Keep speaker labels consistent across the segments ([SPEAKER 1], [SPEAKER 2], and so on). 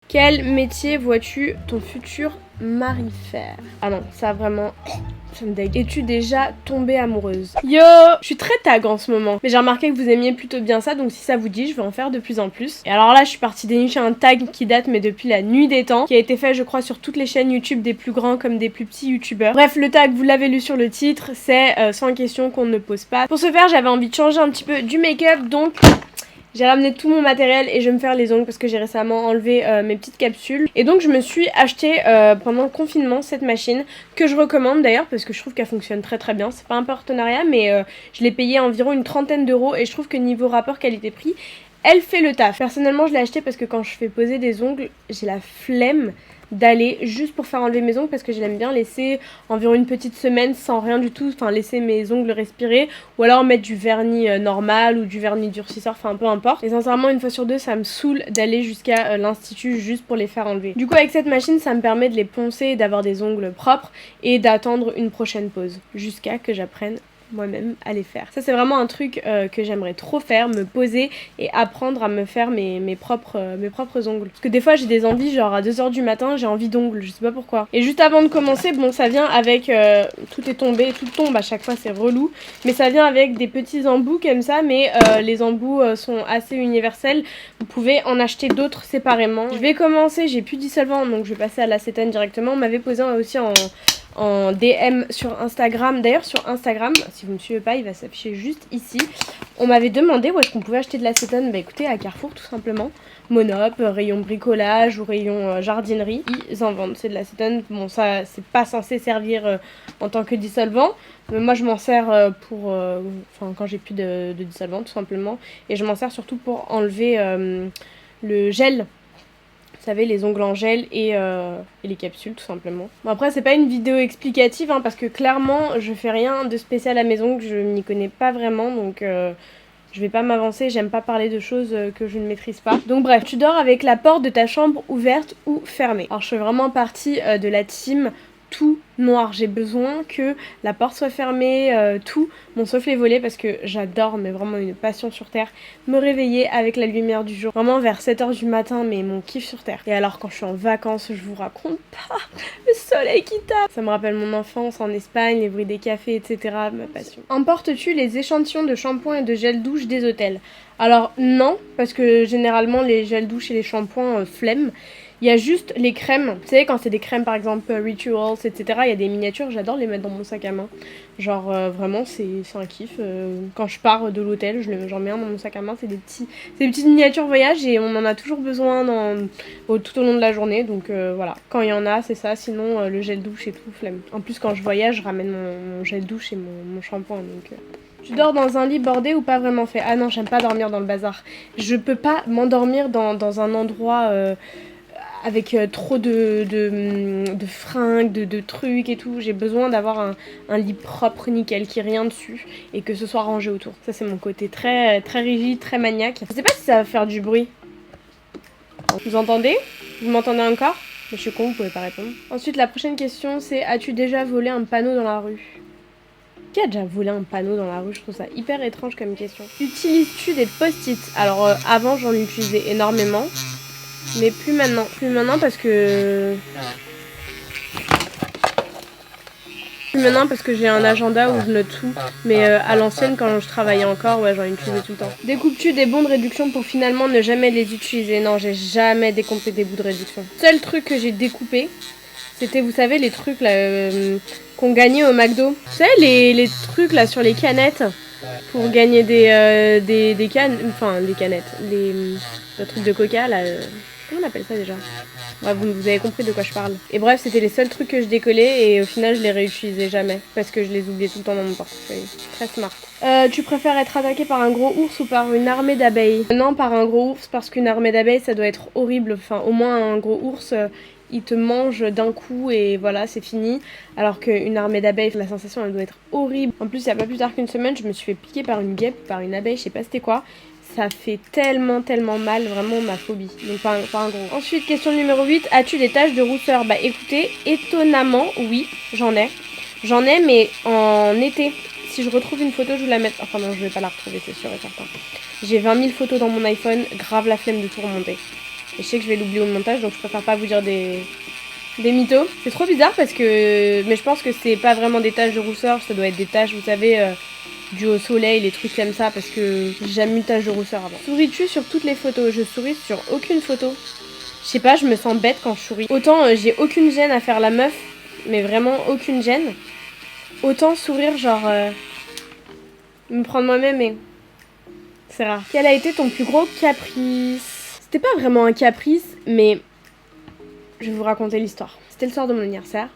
[SPEAKER 1] Quel métier vois-tu ton futur mari faire? Ah non, ça vraiment... ça me dégue. Es-tu déjà tombée amoureuse? Yo! Je suis très tag en ce moment. Mais j'ai remarqué que vous aimiez plutôt bien ça, donc si ça vous dit, je vais en faire de plus en plus. Et alors là, je suis partie dénicher un tag qui date, mais depuis la nuit des temps, qui a été fait, je crois, sur toutes les chaînes YouTube des plus grands comme des plus petits youtubeurs. Bref, le tag, vous l'avez lu sur le titre, c'est sans question qu'on ne pose pas. Pour ce faire, j'avais envie de changer un petit peu du make-up, donc... j'ai ramené tout mon matériel et je vais me faire les ongles parce que j'ai récemment enlevé mes petites capsules. Et donc je me suis acheté pendant le confinement cette machine que je recommande d'ailleurs parce que je trouve qu'elle fonctionne très très bien. C'est pas un partenariat mais je l'ai payé environ une trentaine d'euros et je trouve que niveau rapport qualité-prix, elle fait le taf. Personnellement je l'ai acheté parce que quand je fais poser des ongles, j'ai la flemme d'aller juste pour faire enlever mes ongles parce que je l'aime bien laisser environ une petite semaine sans rien du tout, enfin laisser mes ongles respirer ou alors mettre du vernis normal ou du vernis durcisseur, enfin peu importe. Et sincèrement une fois sur deux ça me saoule d'aller jusqu'à l'institut juste pour les faire enlever. Du coup avec cette machine ça me permet de les poncer et d'avoir des ongles propres et d'attendre une prochaine pause jusqu'à que j'apprenne moi-même à les faire. Ça c'est vraiment un truc que j'aimerais trop faire, me poser et apprendre à me faire mes propres ongles. Parce que des fois j'ai des envies, genre à 2h du matin j'ai envie d'ongles, je sais pas pourquoi. Et juste avant de commencer, bon ça vient avec, tout est tombé, tout tombe à chaque fois, c'est relou. Mais ça vient avec des petits embouts comme ça, mais les embouts sont assez universels. Vous pouvez en acheter d'autres séparément. Je vais commencer, j'ai plus de dissolvant donc je vais passer à l'acétone directement. On m'avait posé aussi en DM sur Instagram. D'ailleurs sur Instagram, si vous ne me suivez pas, il va s'afficher juste ici. On m'avait demandé où est-ce qu'on pouvait acheter de l'acétone. Bah écoutez, à Carrefour tout simplement. Monop, rayon bricolage ou rayon jardinerie, ils en vendent, c'est de l'acétone. Bon ça c'est pas censé servir en tant que dissolvant, mais moi je m'en sers pour, quand j'ai plus de dissolvant tout simplement. Et je m'en sers surtout pour enlever le gel. Vous savez, les ongles en gel et les capsules tout simplement. Bon après c'est pas une vidéo explicative parce que clairement je fais rien de spécial à mes ongles, je m'y connais pas vraiment donc je vais pas m'avancer, j'aime pas parler de choses que je ne maîtrise pas. Donc bref, tu dors avec la porte de ta chambre ouverte ou fermée. Alors je fais vraiment partie de la team tout noir, j'ai besoin que la porte soit fermée, tout, bon sauf les volets parce que j'adore, mais vraiment une passion sur terre, me réveiller avec la lumière du jour, vraiment vers 7h du matin, mais mon kiff sur terre. Et alors quand je suis en vacances, je vous raconte pas, le soleil qui tape, ça me rappelle mon enfance en Espagne, les bruits des cafés, etc., ma passion. Emportes-tu les échantillons de shampoing et de gel douche des hôtels? Alors non, parce que généralement les gels douche et les shampoings flemme. Il y a juste les crèmes, vous savez quand c'est des crèmes par exemple Rituals, etc. Il y a des miniatures, j'adore les mettre dans mon sac à main. Genre vraiment c'est un kiff. Quand je pars de l'hôtel, j'en mets un dans mon sac à main, c'est des petites miniatures voyage et on en a toujours besoin tout au long de la journée. Donc voilà, quand il y en a c'est ça, sinon le gel douche et tout, flemme. En plus quand je voyage, je ramène mon gel douche et mon shampoing donc... Tu dors dans un lit bordé ou pas vraiment fait? Ah non, j'aime pas dormir dans le bazar. Je peux pas m'endormir dans un endroit... avec trop de fringues, de trucs et tout. J'ai besoin d'avoir un lit propre, nickel, qui ait rien dessus et que ce soit rangé autour. Ça c'est mon côté très, très rigide, très maniaque. Je sais pas si ça va faire du bruit. Vous entendez? Vous m'entendez encore? Mais je suis con, vous pouvez pas répondre. Ensuite la prochaine question c'est: as-tu déjà volé un panneau dans la rue? Qui a déjà volé un panneau dans la rue? Je trouve ça hyper étrange comme question. Utilises-tu des post-it? Alors avant j'en utilisais énormément. Mais plus maintenant. Plus maintenant parce que... Plus maintenant parce que j'ai un agenda où je note tout. Mais à l'ancienne, quand je travaillais encore, ouais, j'en utilisais tout le temps. Découpes-tu des bons de réduction pour finalement ne jamais les utiliser? Non, j'ai jamais découpé des bouts de réduction. Seul truc que j'ai découpé, c'était, vous savez, les trucs là qu'on gagnait au McDo. Vous savez, les trucs là sur les canettes pour gagner des cannes... Enfin, des canettes. Le truc de coca là... Comment on appelle ça déjà? Ouais, vous avez compris de quoi je parle. Et bref, c'était les seuls trucs que je décollais et au final, je les réutilisais jamais parce que je les oubliais tout le temps dans mon portefeuille. Très smart. Tu préfères être attaqué par un gros ours ou par une armée d'abeilles? Non, par un gros ours parce qu'une armée d'abeilles, ça doit être horrible. Enfin, au moins un gros ours, il te mange d'un coup et voilà, c'est fini. Alors qu'une armée d'abeilles, la sensation, elle doit être horrible. En plus, il y a pas plus tard qu'une semaine, je me suis fait piquer par une guêpe, par une abeille, je sais pas c'était quoi. Ça fait tellement mal, vraiment ma phobie. Donc pas un gros. Ensuite, question numéro 8, as-tu des taches de rousseur? Bah écoutez, étonnamment, oui, j'en ai. J'en ai, mais en été. Si je retrouve une photo, je vous la mets... Enfin non, je vais pas la retrouver, c'est sûr et certain. J'ai 20 000 photos dans mon iPhone, grave la flemme de tout remonter. Et je sais que je vais l'oublier au montage, donc je préfère pas vous dire des mythos. C'est trop bizarre parce que... Mais je pense que c'est pas vraiment des taches de rousseur, ça doit être des taches, vous savez, dues au soleil, les trucs comme ça, parce que j'ai jamais eu tache de rousseur avant. Souris-tu sur toutes les photos? Je souris sur aucune photo. Je sais pas, je me sens bête quand je souris. Autant j'ai aucune gêne à faire la meuf, mais vraiment aucune gêne. Autant sourire, genre... me prendre moi-même, mais... c'est rare. Quel a été ton plus gros caprice? C'était pas vraiment un caprice, mais... je vais vous raconter l'histoire. C'était le soir de mon anniversaire.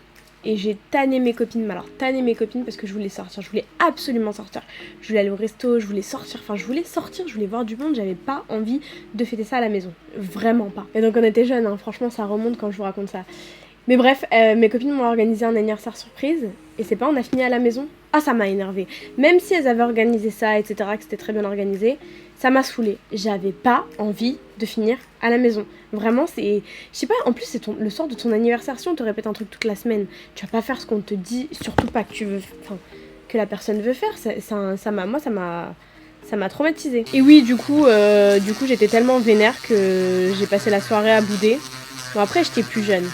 [SPEAKER 1] Et j'ai tanné mes copines, mais alors tanné mes copines parce que je voulais sortir, je voulais absolument sortir. Je voulais aller au resto, je voulais sortir, je voulais voir du monde, j'avais pas envie de fêter ça à la maison. Vraiment pas. Et donc on était jeunes, hein, franchement ça remonte quand je vous raconte ça. Mais bref, mes copines m'ont organisé un anniversaire surprise, et c'est pas on a fini à la maison. Ah, ça m'a énervée. Même si elles avaient organisé ça, etc., que c'était très bien organisé, ça m'a saoulée. J'avais pas envie de finir à la maison. Vraiment, c'est... je sais pas, en plus, c'est le soir de ton anniversaire. Si on te répète un truc toute la semaine, tu vas pas faire ce qu'on te dit, surtout pas que tu veux... enfin, que la personne veut faire. Ça m'a traumatisée. Et oui, du coup j'étais tellement vénère que j'ai passé la soirée à bouder. Bon, après, j'étais plus jeune.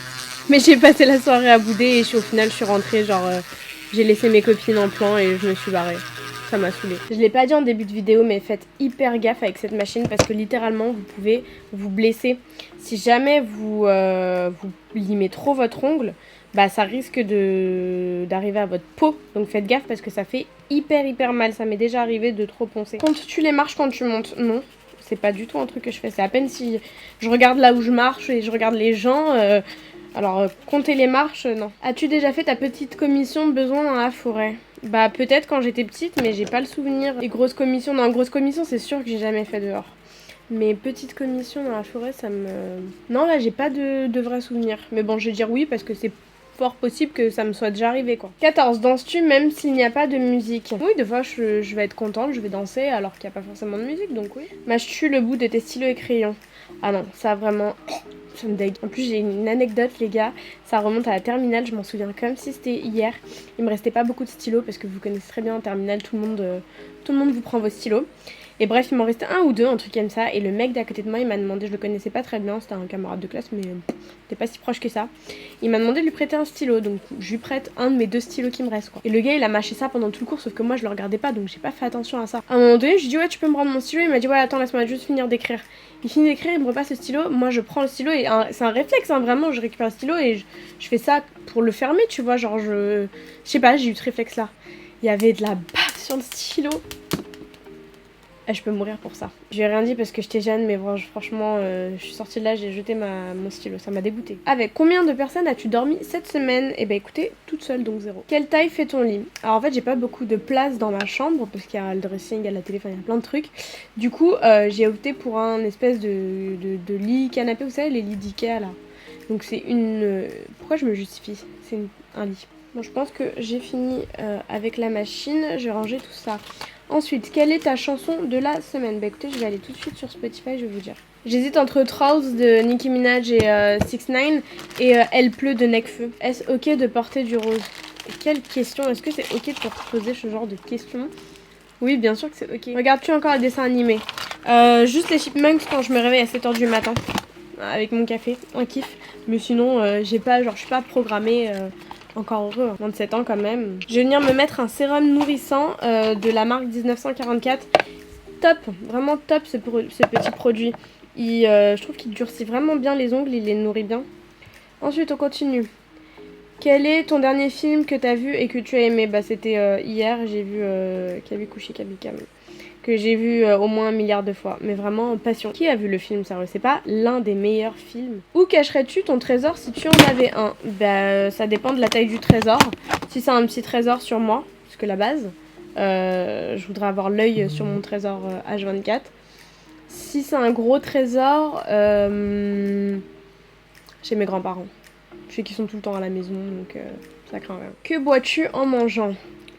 [SPEAKER 1] Mais j'ai passé la soirée à bouder et au final, je suis rentrée, genre... j'ai laissé mes copines en plan et je me suis barrée. Ça m'a saoulée. Je l'ai pas dit en début de vidéo, mais faites hyper gaffe avec cette machine parce que littéralement, vous pouvez vous blesser. Si jamais vous limez trop votre ongle, bah ça risque d'arriver à votre peau. Donc faites gaffe parce que ça fait hyper mal. Ça m'est déjà arrivé de trop poncer. Comptes-tu les marches quand tu montes? Non. C'est pas du tout un truc que je fais. C'est à peine si je regarde là où je marche et je regarde les gens... alors, compter les marches, non. As-tu déjà fait ta petite commission besoin dans la forêt? Bah, peut-être quand j'étais petite, mais j'ai pas le souvenir. Et grosse commission, non, grosse commission, c'est sûr que j'ai jamais fait dehors. Mais petite commission dans la forêt, ça me... non, là, j'ai pas de vrai souvenir. Mais bon, je vais dire oui, parce que c'est fort possible que ça me soit déjà arrivé, quoi. 14. Danses-tu même s'il n'y a pas de musique? Oui, des fois, je vais être contente, je vais danser, alors qu'il n'y a pas forcément de musique, donc oui. Mâches-tu le bout de tes stylos et crayons? Ah non, ça vraiment... ça me dégue. En plus, j'ai une anecdote, les gars. Ça remonte à la terminale, je m'en souviens comme si c'était hier. Il me restait pas beaucoup de stylos parce que vous connaissez très bien en terminale, tout le monde vous prend vos stylos. Et bref, il m'en restait un ou deux, un truc comme ça. Et le mec d'à côté de moi, il m'a demandé, je le connaissais pas très bien, c'était un camarade de classe, mais t'es pas si proche que ça. Il m'a demandé de lui prêter un stylo, donc je lui prête un de mes 2 stylos qui me restent, quoi. Et le gars, il a mâché ça pendant tout le cours, sauf que moi, je le regardais pas, donc j'ai pas fait attention à ça. À un moment donné, je lui dis, ouais, tu peux me rendre mon stylo? Il m'a dit, ouais, attends, laisse-moi juste finir d'écrire. Il finit d'écrire, il me repasse le stylo, moi je prends le stylo et c'est un réflexe, hein, vraiment, je récupère le stylo et je fais ça pour le fermer, tu vois, genre je sais pas, j'ai eu ce réflexe là. Il y avait de la bave sur le stylo. Et je peux mourir pour ça. Je lui ai rien dit parce que j'étais jeune, mais franchement, je suis sortie de là, j'ai jeté mon stylo, ça m'a dégoûté. Avec combien de personnes as-tu dormi cette semaine? Eh ben écoutez, toute seule, donc 0. Quelle taille fait ton lit? Alors en fait, j'ai pas beaucoup de place dans ma chambre parce qu'il y a le dressing, il y a la télé, enfin il y a plein de trucs. Du coup, j'ai opté pour un espèce de lit canapé, vous savez, les lits d'Ikea là. Donc c'est une... pourquoi je me justifie? C'est un lit. Bon, je pense que j'ai fini avec la machine, je vais ranger tout ça. Ensuite, quelle est ta chanson de la semaine? Bah écoutez, je vais aller tout de suite sur Spotify, je vais vous dire. J'hésite entre Trolls de Nicki Minaj et 6ix9ine et Elle pleut de Nekfeu. Est-ce ok de porter du rose? Quelle question? Est-ce que c'est ok de te poser ce genre de questions? Oui, bien sûr que c'est ok. Regardes-tu encore les dessins animés? Juste les Chipmunks quand je me réveille à 7h du matin. Avec mon café, un kiff. Mais sinon, j'ai pas, genre, je suis pas programmée... encore heureux, 27 ans quand même. Je vais venir me mettre un sérum nourrissant de la marque 1944. Top, vraiment top ce petit produit. Je trouve qu'il durcit vraiment bien les ongles, il les nourrit bien. Ensuite, on continue. Quel est ton dernier film que t'as vu et que tu as aimé? Bah c'était hier, j'ai vu Kabikushi Kabikam. Que j'ai vu au moins 1 milliard de fois, mais vraiment passion. Qui a vu le film, sérieux? C'est pas l'un des meilleurs films. Où cacherais-tu ton trésor si tu en avais un? Bah ça dépend de la taille du trésor. Si c'est un petit trésor sur moi, parce que la base, je voudrais avoir l'œil sur mon trésor H24. Si c'est un gros trésor, chez mes grands-parents. Je sais qu'ils sont tout le temps à la maison, donc ça craint rien. Que bois-tu en mangeant?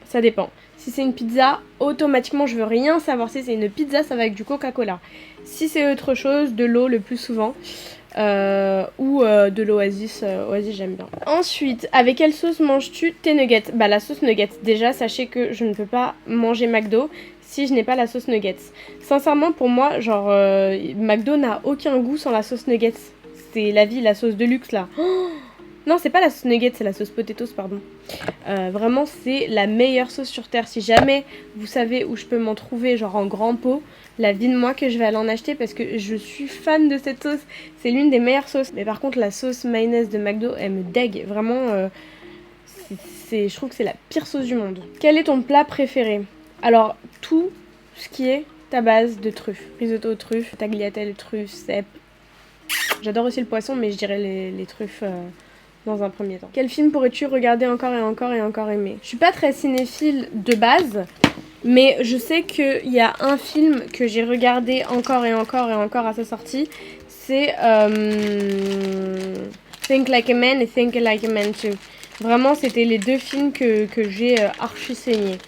[SPEAKER 1] Ça dépend. Si c'est une pizza, automatiquement, je veux rien savoir. Si c'est une pizza, ça va avec du Coca-Cola. Si c'est autre chose, de l'eau le plus souvent. ou de l'Oasis. Oasis, j'aime bien. Ensuite, avec quelle sauce manges-tu tes nuggets? Bah, la sauce nuggets. Déjà, sachez que je ne peux pas manger McDo si je n'ai pas la sauce nuggets. Sincèrement, pour moi, genre, McDo n'a aucun goût sans la sauce nuggets. C'est la vie, la sauce de luxe, là. Oh non, c'est pas la sauce nuggets, c'est la sauce potatoes, pardon. Vraiment, c'est la meilleure sauce sur terre. Si jamais vous savez où je peux m'en trouver, genre en grand pot, la vie de moi que je vais aller en acheter parce que je suis fan de cette sauce. C'est l'une des meilleures sauces. Mais par contre, la sauce mayonnaise de McDo, elle me dégue. Vraiment, je trouve que c'est la pire sauce du monde. Quel est ton plat préféré? Alors, tout ce qui est ta base de truffes. Risotto aux truffes, tagliatelle, truffes, cèpes. J'adore aussi le poisson, mais je dirais les truffes... dans un premier temps. Quel film pourrais-tu regarder encore et encore et encore aimer? Je suis pas très cinéphile de base, mais je sais qu'il y a un film que j'ai regardé encore et encore et encore à sa sortie. C'est Think Like a Man et Think Like a Man Too. Vraiment, c'était les deux films que j'ai archi saigné.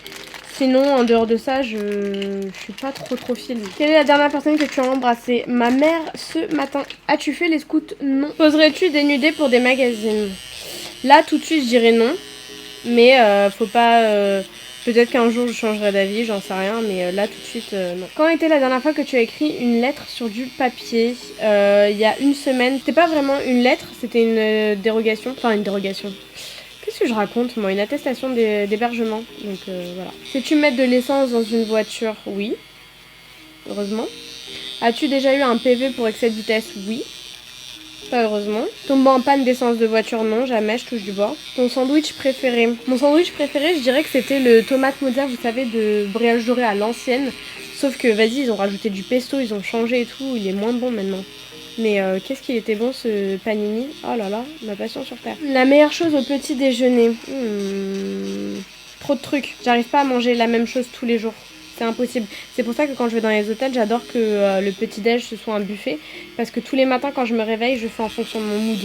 [SPEAKER 1] Sinon, en dehors de ça, je suis pas trop film. Quelle est la dernière personne que tu as embrassée? Ma mère ce matin. As-tu fait les scouts? Non. Poserais-tu dénudé pour des magazines? Là, tout de suite, je dirais non. Mais faut pas... peut-être qu'un jour, je changerai d'avis, j'en sais rien. Mais là, tout de suite, non. Quand était la dernière fois que tu as écrit une lettre sur du papier? Il y a une semaine. C'était pas vraiment une lettre, c'était une dérogation. Enfin, une dérogation. Qu'est-ce que je raconte, moi? Une attestation d'hébergement. Donc voilà. Sais-tu mettre de l'essence dans une voiture? Oui. Heureusement. As-tu déjà eu un PV pour excès de vitesse? Oui. Pas heureusement. Tomber en panne d'essence de voiture? Non, jamais, je touche du bois. Ton sandwich préféré? Mon sandwich préféré, je dirais que c'était le tomate mozza, vous savez, de brioche dorée à l'ancienne. Sauf que, vas-y, ils ont rajouté du pesto, ils ont changé et tout. Il est moins bon maintenant. Mais qu'est-ce qu'il était bon ce panini. Oh là là, ma passion sur terre. La meilleure chose au petit déjeuner. Trop de trucs. J'arrive pas à manger la même chose tous les jours. C'est impossible. C'est pour ça que quand je vais dans les hôtels, j'adore que le petit déj ce soit un buffet. Parce que tous les matins quand je me réveille, je fais en fonction de mon mood.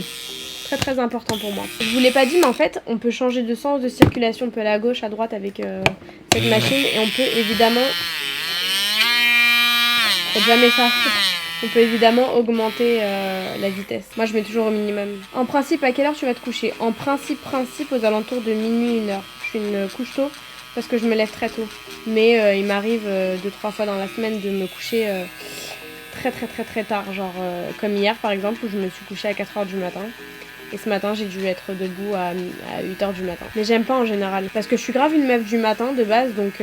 [SPEAKER 1] Très important pour moi. Je vous l'ai pas dit, mais en fait, on peut changer de sens de circulation. On peut aller à gauche, à droite avec cette machine. Et on peut évidemment... Faites jamais ça. On peut évidemment augmenter la vitesse. Moi, je mets toujours au minimum. En principe, à quelle heure tu vas te coucher? En principe, aux alentours de minuit, 1h. Je suis une couche tôt parce que je me lève très tôt. Mais il m'arrive 2-3 fois dans la semaine de me coucher très tard. Genre comme hier, par exemple, où je me suis couchée à 4h du matin. Et ce matin, j'ai dû être debout à 8h du matin. Mais j'aime pas en général. Parce que je suis grave une meuf du matin de base, donc...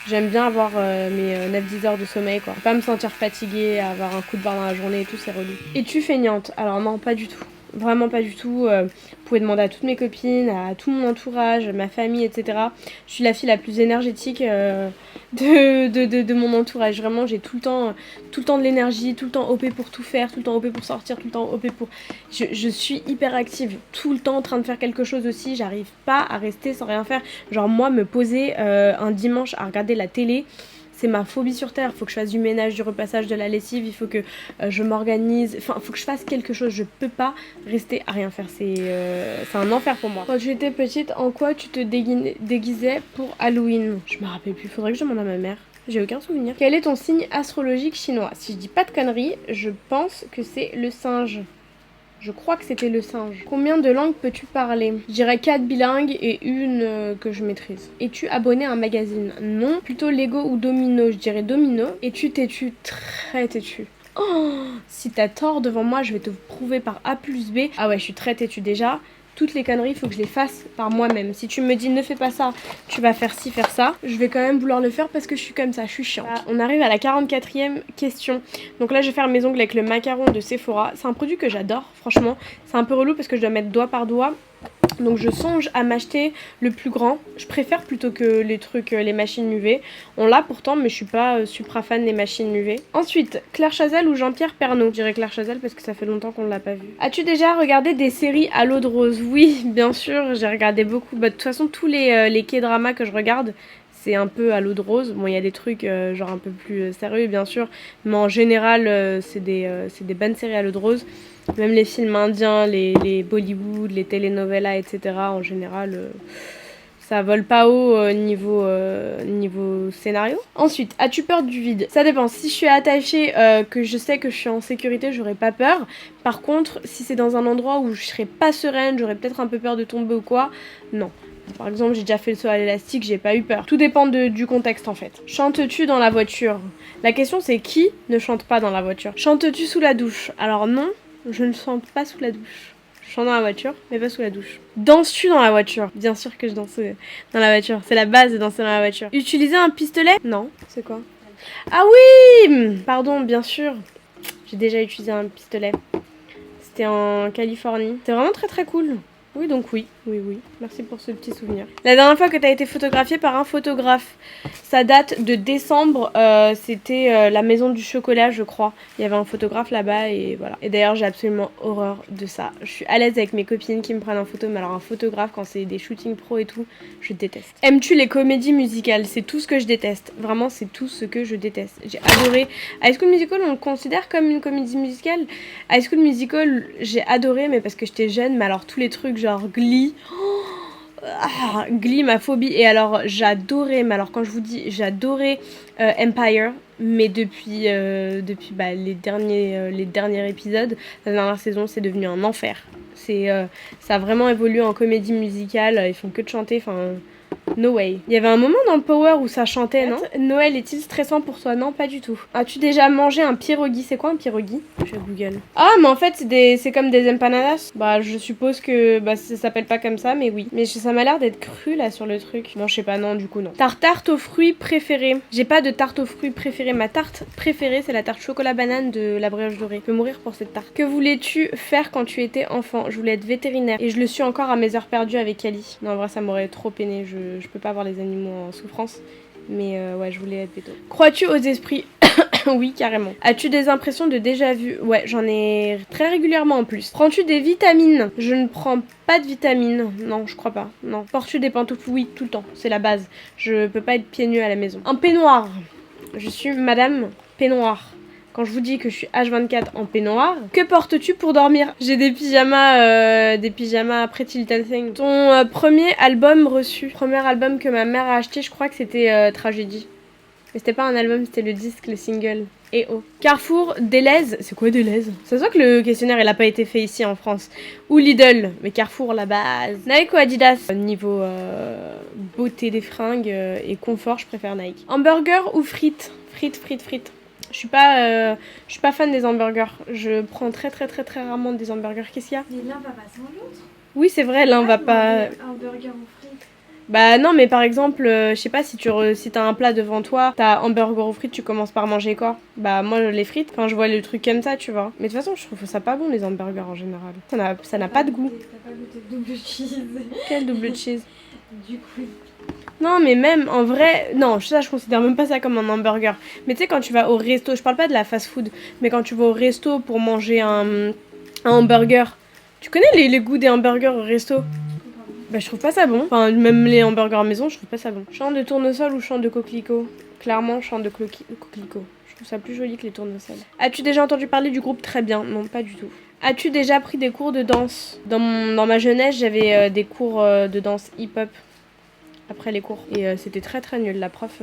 [SPEAKER 1] j'aime bien avoir mes 9-10 heures de sommeil, quoi. Pas me sentir fatiguée, avoir un coup de barre dans la journée et tout, c'est relou. Es-tu feignante? Alors non, pas du tout. Vraiment pas du tout. Vous pouvez demander à toutes mes copines, à tout mon entourage, ma famille, etc. Je suis la fille la plus énergétique de mon entourage. Vraiment, j'ai tout le temps de l'énergie, tout le temps OP pour tout faire, tout le temps OP pour sortir, tout le temps OP pour... Je suis hyper active, tout le temps en train de faire quelque chose aussi. J'arrive pas à rester sans rien faire. Genre moi, me poser un dimanche à regarder la télé... C'est ma phobie sur terre. Il faut que je fasse du ménage, du repassage, de la lessive. Il faut que je m'organise. Enfin, il faut que je fasse quelque chose. Je peux pas rester à rien faire. C'est un enfer pour moi. Quand tu étais petite, en quoi tu te déguisais pour Halloween? Je me rappelle plus. Faudrait que je demande à ma mère. J'ai aucun souvenir. Quel est ton signe astrologique chinois? Si je dis pas de conneries, je pense que c'est le singe. Je crois que c'était le singe. Combien de langues peux-tu parler? Je dirais 4 bilingues et une que je maîtrise. Es-tu abonné à un magazine? Non. Plutôt Lego ou Domino? Je dirais Domino. Es-tu têtu? Très têtu. Oh, si t'as tort devant moi, je vais te prouver par A plus B. Ah ouais, je suis très têtu déjà. Toutes les conneries, il faut que je les fasse par moi-même. Si tu me dis ne fais pas ça, tu vas faire ci, faire ça, je vais quand même vouloir le faire parce que je suis comme ça, je suis chiante. On arrive à la 44e question. Donc là, je vais faire mes ongles avec le macaron de Sephora. C'est un produit que j'adore, franchement. C'est un peu relou parce que je dois mettre doigt par doigt. Donc je songe à m'acheter le plus grand. Je préfère plutôt que les trucs, les machines UV. On l'a pourtant, mais je suis pas supra fan des machines UV. Ensuite, Claire Chazal ou Jean-Pierre Pernaut? Je dirais Claire Chazal parce que ça fait longtemps qu'on l'a pas vu. As-tu déjà regardé des séries à l'eau de rose? Oui, bien sûr, j'ai regardé beaucoup. Bah, de toute façon, tous les K-dramas que je regarde, c'est un peu à l'eau de rose. Bon, il y a des trucs genre un peu plus sérieux, bien sûr. Mais en général, c'est des bonnes séries à l'eau de rose. Même les films indiens, les Bollywood, les telenovelas, etc. En général, ça vole pas haut niveau scénario. Ensuite, as-tu peur du vide? Ça dépend. Si je suis attachée, que je sais que je suis en sécurité, j'aurais pas peur. Par contre, si c'est dans un endroit où je serais pas sereine, j'aurais peut-être un peu peur de tomber ou quoi, non. Par exemple, j'ai déjà fait le saut à l'élastique, j'ai pas eu peur. Tout dépend du contexte en fait. Chantes-tu dans la voiture? La question c'est qui ne chante pas dans la voiture? Chantes-tu sous la douche? Alors non, je ne chante pas sous la douche. Je chante dans la voiture, mais pas sous la douche. Danses-tu dans la voiture? Bien sûr que je danse dans la voiture. C'est la base de danser dans la voiture. Utiliser un pistolet? Non, c'est quoi? Ah oui! Pardon, bien sûr. J'ai déjà utilisé un pistolet. C'était en Californie. C'était vraiment très très cool. Oui, donc oui. Merci pour ce petit souvenir. La dernière fois que tu as été photographiée par un photographe, ça date de décembre. C'était la maison du chocolat, je crois. Il y avait un photographe là-bas et voilà. Et d'ailleurs, j'ai absolument horreur de ça. Je suis à l'aise avec mes copines qui me prennent en photo, mais alors un photographe, quand c'est des shootings pro et tout, je déteste. Aimes-tu les comédies musicales? C'est tout ce que je déteste. Vraiment, c'est tout ce que je déteste. J'ai adoré. High School Musical, on le considère comme une comédie musicale. High School Musical, j'ai adoré, mais parce que j'étais jeune. Mais alors, tous les trucs genre Glee. Glee, ma phobie. Et alors j'adorais, mais alors quand je vous dis j'adorais Empire, mais depuis les derniers épisodes, la dernière saison, c'est devenu un enfer. Ça a vraiment évolué en comédie musicale, ils font que de chanter, enfin no way. Il y avait un moment dans Power où ça chantait, non? Noël est-il stressant pour toi? Non, pas du tout. As-tu déjà mangé un pierogi? C'est quoi un pierogi? Je Google. Ah, mais en fait, c'est comme des empanadas. Bah, je suppose que ça s'appelle pas comme ça, mais oui. Mais ça m'a l'air d'être cru là sur le truc. Bon, je sais pas, non, du coup, non. Ta tarte aux fruits préférée? J'ai pas de tarte aux fruits préférée. Ma tarte préférée, c'est la tarte chocolat banane de la brioche dorée. Je peux mourir pour cette tarte. Que voulais-tu faire quand tu étais enfant? Je voulais être vétérinaire. Et je le suis encore à mes heures perdues avec Kali. Non, en vrai, ça m'aurait trop peiné. Je peux pas voir les animaux en souffrance. Mais ouais, je voulais être véto. Crois-tu aux esprits? Oui, carrément. As-tu des impressions de déjà-vu? Ouais, j'en ai très régulièrement en plus. Prends-tu des vitamines? Je ne prends pas de vitamines. Non, je crois pas. Non. Portes-tu des pantoufles? Oui, tout le temps. C'est la base. Je peux pas être pieds nus à la maison. Un peignoir. Je suis madame peignoir. Quand je vous dis que je suis H24 en peignoir, que portes-tu pour dormir? J'ai des pyjamas Pretty Little Thing. Ton premier album reçu? Premier album que ma mère a acheté, je crois que c'était Tragédie. Mais c'était pas un album, c'était le disque, le single. Et oh. Carrefour, Deleuze. C'est quoi Deleuze? Ça se voit que le questionnaire il a pas été fait ici en France. Ou Lidl. Mais Carrefour, la base. Nike ou Adidas? Niveau beauté des fringues et confort, je préfère Nike. Hamburger ou frites? Frites. Je suis pas fan des hamburgers. Je prends très rarement des hamburgers. Qu'est-ce qu'il y a?
[SPEAKER 2] Mais l'un va pas sans l'autre.
[SPEAKER 1] Oui, c'est vrai, l'un va pas.
[SPEAKER 2] Un burger ou frites.
[SPEAKER 1] Bah non, mais par exemple, je sais pas, si t'as un plat devant toi, t'as hamburger aux frites, tu commences par manger quoi? Bah moi les frites, enfin je vois le truc comme ça, tu vois. Mais de toute façon, je trouve ça pas bon les hamburgers en général. Ça n'a pas de goût.
[SPEAKER 2] T'as pas goûté de double cheese?
[SPEAKER 1] Quel double cheese?
[SPEAKER 2] Du coup.
[SPEAKER 1] Non, mais même en vrai, non, ça je considère même pas ça comme un hamburger. Mais tu sais, quand tu vas au resto, je parle pas de la fast food, mais quand tu vas au resto pour manger un hamburger, tu connais les goûts des hamburgers au resto? Bah je trouve pas ça bon. Enfin même les hamburgers à maison, je trouve pas ça bon. Chant de tournesol ou chant de coquelicot? Clairement chant de coquelicot. Je trouve ça plus joli que les tournesols. As-tu déjà entendu parler du groupe Très Bien? Non, pas du tout. As-tu déjà pris des cours de danse? Dans ma jeunesse, j'avais des cours de danse hip-hop après les cours. Et c'était très nul. La prof,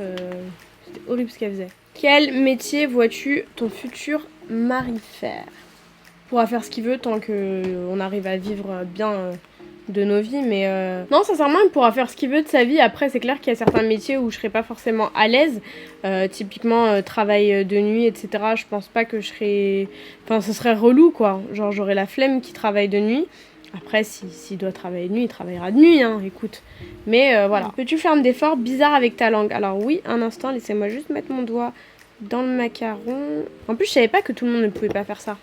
[SPEAKER 1] c'était horrible ce qu'elle faisait. Quel métier vois-tu ton futur mari faire? Il pourra faire ce qu'il veut tant qu'on arrive à vivre bien de nos vies, mais non, sincèrement, il pourra faire ce qu'il veut de sa vie. Après, c'est clair qu'il y a certains métiers où je serais pas forcément à l'aise, typiquement travail de nuit, etc. Je pense pas que je serais, enfin, ce serait relou quoi, genre j'aurais la flemme qui travaille de nuit. Après, s'il doit travailler de nuit, il travaillera de nuit, hein, écoute. Mais voilà. Peux-tu faire un effort bizarre avec ta langue? Alors oui, un instant, laissez-moi juste mettre mon doigt dans le macaron. En plus, je savais pas que tout le monde ne pouvait pas faire ça.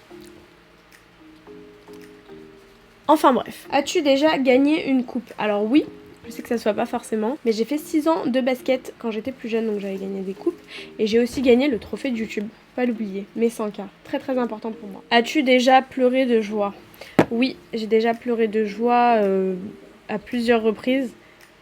[SPEAKER 1] Enfin bref. As-tu déjà gagné une coupe? Alors oui, je sais que ça soit pas forcément, mais j'ai fait 6 ans de basket quand j'étais plus jeune, donc j'avais gagné des coupes. Et j'ai aussi gagné le trophée de YouTube, pas l'oublier, mes 100K, très important pour moi. As-tu déjà pleuré de joie? Oui, j'ai déjà pleuré de joie à plusieurs reprises.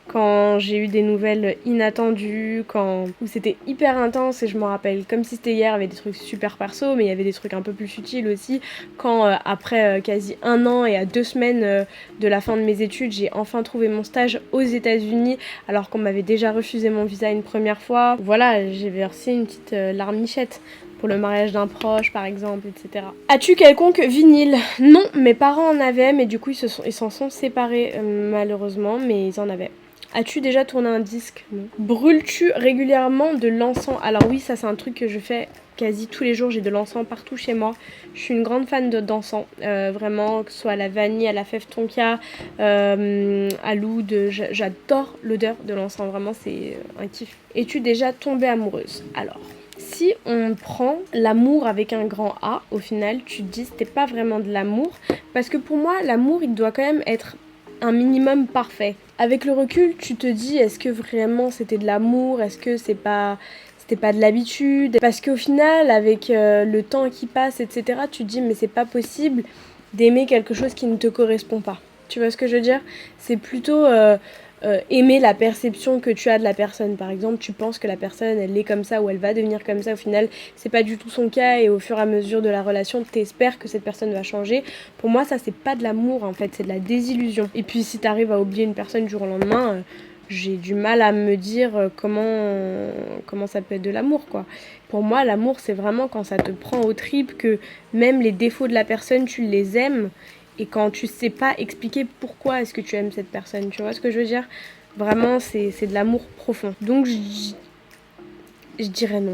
[SPEAKER 1] quand j'ai eu des nouvelles inattendues, où c'était hyper intense et je me rappelle comme si c'était hier, il y avait des trucs super perso, mais il y avait des trucs un peu plus futiles aussi. Quand après quasi 1 an et à 2 semaines de la fin de mes études, j'ai enfin trouvé mon stage aux États-Unis alors qu'on m'avait déjà refusé mon visa une première fois. Voilà, j'ai versé une petite larmichette. Pour le mariage d'un proche par exemple, etc. As-tu quelconque vinyle? Non, mes parents en avaient, mais du coup ils s'en sont séparés malheureusement, mais ils en avaient. As-tu déjà tourné un disque? Non. Brûles-tu régulièrement de l'encens? Alors oui, ça c'est un truc que je fais quasi tous les jours, j'ai de l'encens partout chez moi. Je suis une grande fan d'encens, vraiment, que ce soit à la vanille, à la fève tonka, à l'oud, j'adore l'odeur de l'encens, vraiment c'est un kiff. Es-tu déjà tombée amoureuse? Alors, si on prend l'amour avec un grand A, au final, tu te dis c'était pas vraiment de l'amour, parce que pour moi, l'amour, il doit quand même être un minimum parfait. Avec le recul, tu te dis, est-ce que vraiment c'était de l'amour? Est-ce que c'était pas de l'habitude? Parce qu'au final, avec le temps qui passe, etc., tu te dis, mais c'est pas possible d'aimer quelque chose qui ne te correspond pas. Tu vois ce que je veux dire? C'est plutôt aimer la perception que tu as de la personne. Par exemple, tu penses que la personne, elle est comme ça ou elle va devenir comme ça. Au final, c'est pas du tout son cas et au fur et à mesure de la relation, t'espères que cette personne va changer. Pour moi, ça, c'est pas de l'amour, en fait. C'est de la désillusion. Et puis, si t'arrives à oublier une personne du jour au lendemain... j'ai du mal à me dire comment ça peut être de l'amour, quoi. Pour moi, l'amour, c'est vraiment quand ça te prend aux tripes, que même les défauts de la personne, tu les aimes, et quand tu sais pas expliquer pourquoi est-ce que tu aimes cette personne, tu vois ce que je veux dire? Vraiment, c'est de l'amour profond. Donc, je dirais non.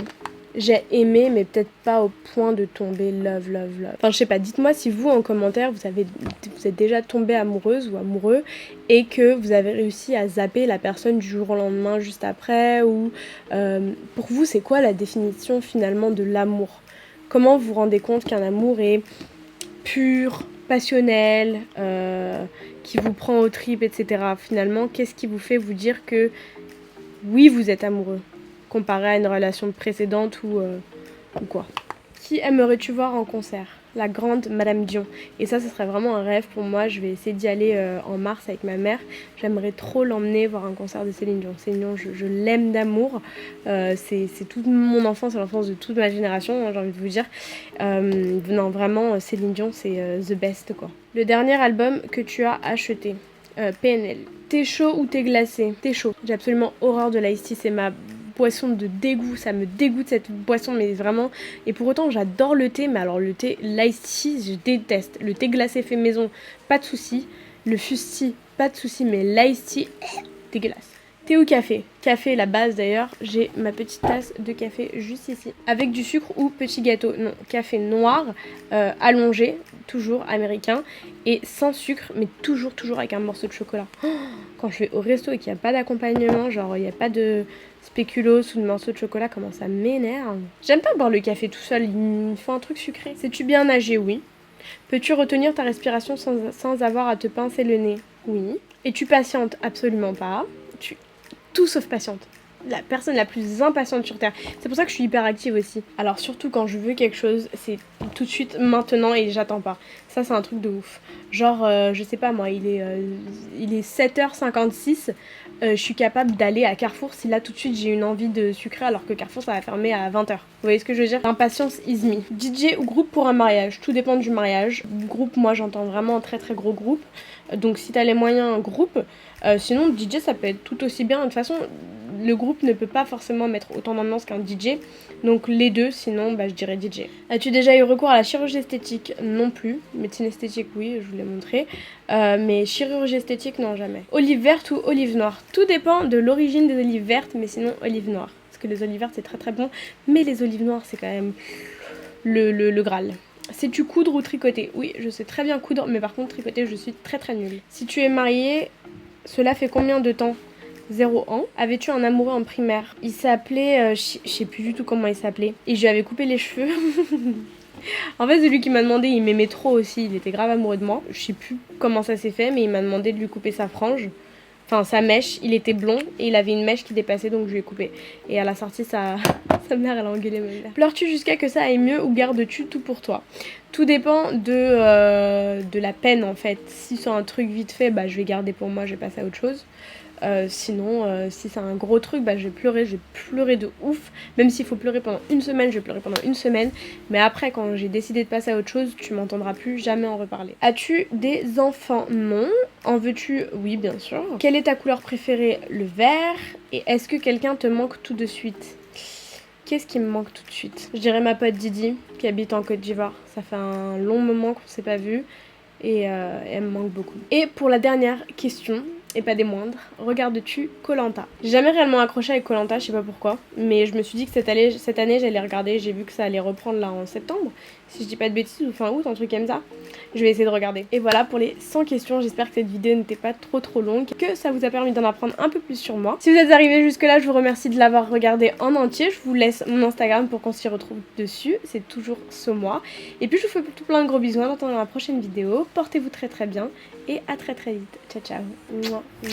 [SPEAKER 1] J'ai aimé, mais peut-être pas au point de tomber love. Enfin, je sais pas, dites-moi si vous, en commentaire, vous êtes déjà tombé amoureuse ou amoureux et que vous avez réussi à zapper la personne du jour au lendemain juste après, ou pour vous, c'est quoi la définition finalement de l'amour? Comment vous vous rendez compte qu'un amour est pur, passionnel, qui vous prend aux tripes, etc. Finalement, qu'est-ce qui vous fait vous dire que oui, vous êtes amoureux, comparé à une relation précédente ou quoi? Qui aimerais-tu voir en concert? La grande Madame Dion. Et ça, ce serait vraiment un rêve pour moi. Je vais essayer d'y aller en mars avec ma mère. J'aimerais trop l'emmener voir un concert de Céline Dion. Céline Dion, je l'aime d'amour. C'est toute mon enfance et l'enfance de toute ma génération, hein, j'ai envie de vous dire. Non, vraiment, Céline Dion, c'est the best, quoi. Le dernier album que tu as acheté? PNL. T'es chaud ou t'es glacé? T'es chaud. J'ai absolument horreur de l'ice tea, c'est ma boisson de dégoût, ça me dégoûte cette boisson, mais vraiment. Et pour autant, j'adore le thé, mais alors le thé, l'ice tea, je déteste. Le thé glacé fait maison, pas de souci. Le fusti, pas de souci, mais l'ice tea, dégueulasse. Thé ou café? Café, la base d'ailleurs. J'ai ma petite tasse de café juste ici. Avec du sucre ou petit gâteau? Non, café noir, allongé, toujours américain, et sans sucre, mais toujours avec un morceau de chocolat. Oh, quand je vais au resto et qu'il n'y a pas d'accompagnement, genre il n'y a pas de spéculoos ou de morceau de chocolat, comment ça m'énerve. J'aime pas boire le café tout seul, il faut un truc sucré. Sais-tu bien nager? Oui. Peux-tu retenir ta respiration sans avoir à te pincer le nez? Oui. Es-tu patiente? Absolument pas. Tout sauf patiente. La personne la plus impatiente sur Terre. C'est pour ça que je suis hyper active aussi. Alors surtout quand je veux quelque chose, c'est tout de suite maintenant et j'attends pas. Ça c'est un truc de ouf. Genre, je sais pas moi, il est 7h56. Je suis capable d'aller à Carrefour si là tout de suite j'ai une envie de sucrer alors que Carrefour ça va fermer à 20h. Vous voyez ce que je veux dire? L'impatience is me. DJ ou groupe pour un mariage? Tout dépend du mariage. Groupe, moi j'entends vraiment un très très gros groupe. Donc si t'as les moyens, groupe. Sinon DJ ça peut être tout aussi bien. De toute façon le groupe ne peut pas forcément mettre autant d'ambiance qu'un DJ. Donc les deux, sinon je dirais DJ. As-tu déjà eu recours à la chirurgie esthétique? Non plus. Médecine esthétique oui, je vous l'ai montré. Mais chirurgie esthétique non, jamais. Olive verte ou olive noire? Tout dépend de l'origine des olives vertes, mais sinon olive noire. Parce que les olives vertes c'est très très bon. Mais les olives noires c'est quand même le Graal. Sais-tu coudre ou tricoter? Oui, je sais très bien coudre, mais par contre tricoter je suis très très nulle. Si tu es mariée, cela fait combien de temps? 0 ans. Avais-tu un amoureux en primaire? Il s'appelait, je sais plus du tout comment il s'appelait. Et je lui avais coupé les cheveux. En fait, celui qui m'a demandé, il m'aimait trop aussi. Il était grave amoureux de moi. Je sais plus comment ça s'est fait, mais il m'a demandé de lui couper sa frange. Enfin, sa mèche. Il était blond et il avait une mèche qui dépassait, donc je lui ai coupé. Et à la sortie, sa mère, elle a engueulé ma mère. Pleures-tu jusqu'à que ça aille mieux ou gardes-tu tout pour toi? Tout dépend de la peine, en fait. Si c'est un truc vite fait, je vais garder pour moi, je vais passer à autre chose. Sinon, si c'est un gros truc, bah je vais pleurer de ouf. Même s'il faut pleurer pendant une semaine, je vais pleurer pendant une semaine. Mais après, quand j'ai décidé de passer à autre chose, tu m'entendras plus jamais en reparler. As-tu des enfants? Non. En veux-tu? Oui, bien sûr. Quelle est ta couleur préférée? Le vert. Et est-ce que quelqu'un te manque tout de suite? Qu'est-ce qui me manque tout de suite? Je dirais ma pote Didi, qui habite en Côte d'Ivoire. Ça fait un long moment qu'on s'est pas vu. Et elle me manque beaucoup. Et pour la dernière question, et pas des moindres, regardes-tu Koh-Lanta? J'ai jamais réellement accroché avec Koh-Lanta, je sais pas pourquoi, mais je me suis dit que cette année j'allais regarder, j'ai vu que ça allait reprendre là en septembre, si je dis pas de bêtises, ou fin août, un truc comme ça. Je vais essayer de regarder. Et voilà pour les 100 questions, j'espère que cette vidéo n'était pas trop longue, que ça vous a permis d'en apprendre un peu plus sur moi. Si vous êtes arrivés jusque là, je vous remercie de l'avoir regardé en entier, je vous laisse mon Instagram pour qu'on s'y retrouve dessus, c'est toujours Somois. Et puis je vous fais tout plein de gros bisous en attendant la prochaine vidéo, portez-vous très bien et à très vite. Ciao ciao. Mouah, mouah.